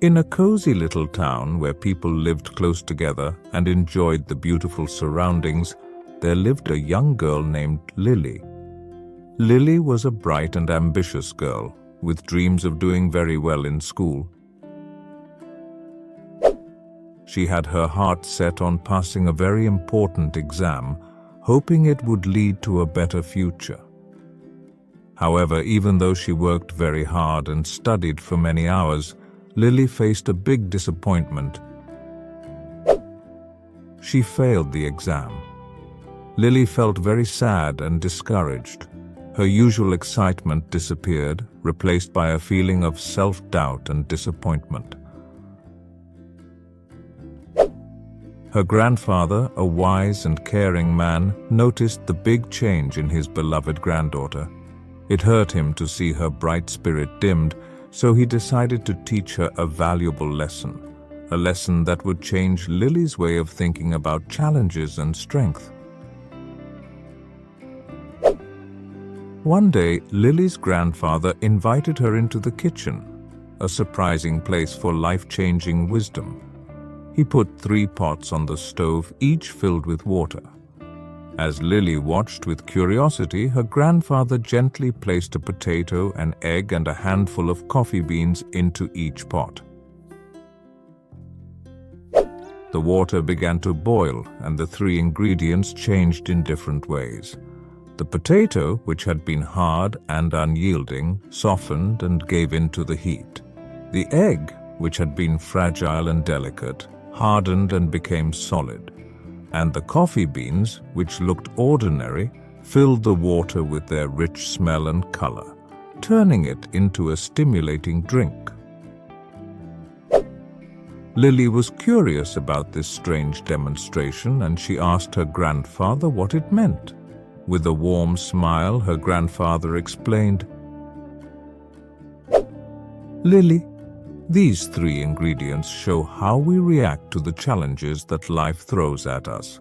In a cozy little town where people lived close together and enjoyed the beautiful surroundings, there lived a young girl named Lily. Lily was a bright and ambitious girl, with dreams of doing very well in school. She had her heart set on passing a very important exam, hoping it would lead to a better future. However, even though she worked very hard and studied for many hours, Lily faced a big disappointment. She failed the exam. Lily felt very sad and discouraged. Her usual excitement disappeared, replaced by a feeling of self-doubt and disappointment. Her grandfather, a wise and caring man, noticed the big change in his beloved granddaughter. It hurt him to see her bright spirit dimmed, so he decided to teach her a valuable lesson, a lesson that would change Lily's way of thinking about challenges and strength. One day, Lily's grandfather invited her into the kitchen, a surprising place for life-changing wisdom. He put 3 pots on the stove, each filled with water. As Lily watched with curiosity, her grandfather gently placed a potato, an egg, and a handful of coffee beans into each pot. The water began to boil, and the 3 ingredients changed in different ways. The potato, which had been hard and unyielding, softened and gave in to the heat. The egg, which had been fragile and delicate, hardened and became solid. And the coffee beans, which looked ordinary, filled the water with their rich smell and color, turning it into a stimulating drink. Lily was curious about this strange demonstration, and she asked her grandfather what it meant. With a warm smile, her grandfather explained, "Lily, these 3 ingredients show how we react to the challenges that life throws at us.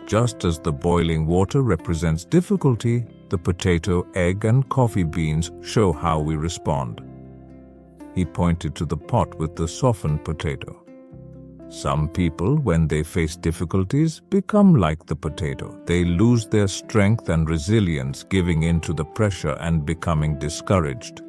Just as the boiling water represents difficulty, the potato, egg, and coffee beans show how we respond." He pointed to the pot with the softened potato. Some people, when they face difficulties, become like the potato. They lose their strength and resilience, giving in to the pressure and becoming discouraged.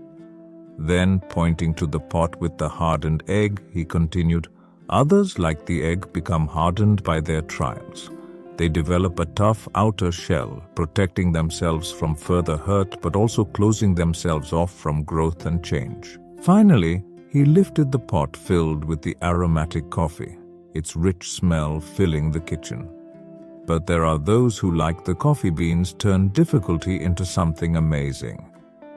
Then, pointing to the pot with the hardened egg, he continued, "Others, like the egg, become hardened by their trials. They develop a tough outer shell, protecting themselves from further hurt but also closing themselves off from growth and change." Finally, he lifted the pot filled with the aromatic coffee, its rich smell filling the kitchen. But there are those who, like the coffee beans, turn difficulty into something amazing.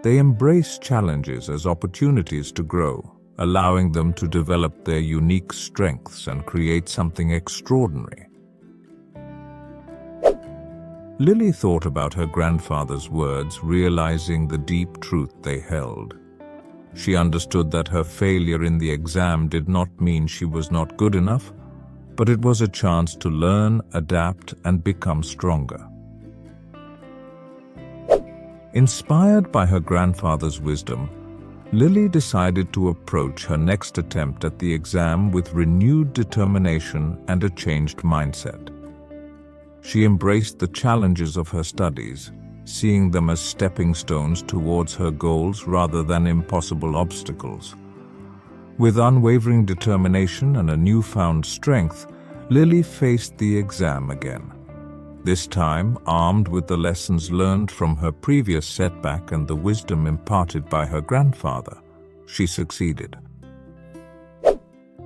They embrace challenges as opportunities to grow, allowing them to develop their unique strengths and create something extraordinary. Lily thought about her grandfather's words, realizing the deep truth they held. She understood that her failure in the exam did not mean she was not good enough, but it was a chance to learn, adapt, and become stronger. Inspired by her grandfather's wisdom, Lily decided to approach her next attempt at the exam with renewed determination and a changed mindset. She embraced the challenges of her studies, seeing them as stepping stones towards her goals rather than impossible obstacles. With unwavering determination and a newfound strength, Lily faced the exam again. This time, armed with the lessons learned from her previous setback and the wisdom imparted by her grandfather, she succeeded.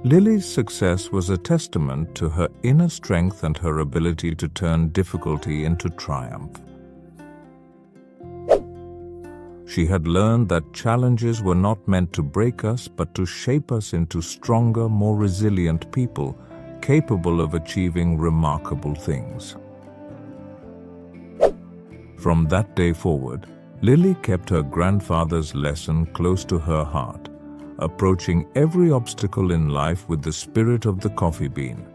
Lily's success was a testament to her inner strength and her ability to turn difficulty into triumph. She had learned that challenges were not meant to break us, but to shape us into stronger, more resilient people, capable of achieving remarkable things. From that day forward, Lily kept her grandfather's lesson close to her heart, approaching every obstacle in life with the spirit of the coffee bean,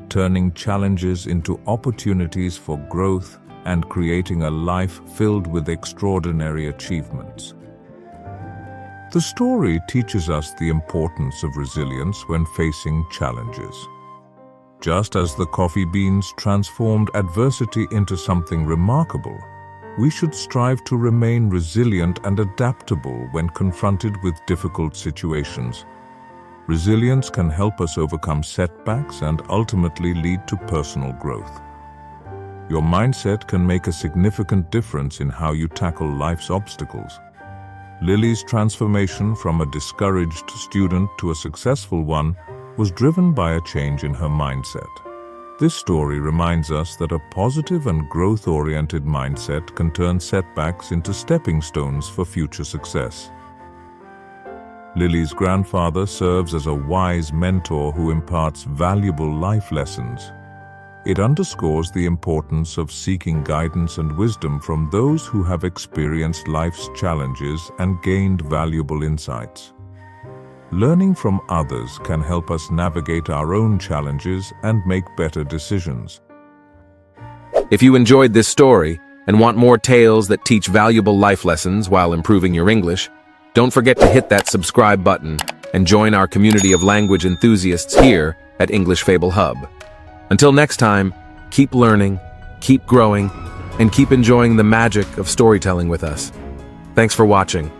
turning challenges into opportunities for growth and creating a life filled with extraordinary achievements. The story teaches us the importance of resilience when facing challenges. Just as the coffee beans transformed adversity into something remarkable, we should strive to remain resilient and adaptable when confronted with difficult situations. Resilience can help us overcome setbacks and ultimately lead to personal growth. Your mindset can make a significant difference in how you tackle life's obstacles. Lily's transformation from a discouraged student to a successful one was driven by a change in her mindset. This story reminds us that a positive and growth-oriented mindset can turn setbacks into stepping stones for future success. Lily's grandfather serves as a wise mentor who imparts valuable life lessons. It underscores the importance of seeking guidance and wisdom from those who have experienced life's challenges and gained valuable insights. Learning from others can help us navigate our own challenges and make better decisions. If you enjoyed this story and want more tales that teach valuable life lessons while improving your English, don't forget to hit that subscribe button and join our community of language enthusiasts here at English Fable Hub. Until next time, keep learning, keep growing, and keep enjoying the magic of storytelling with us. Thanks for watching.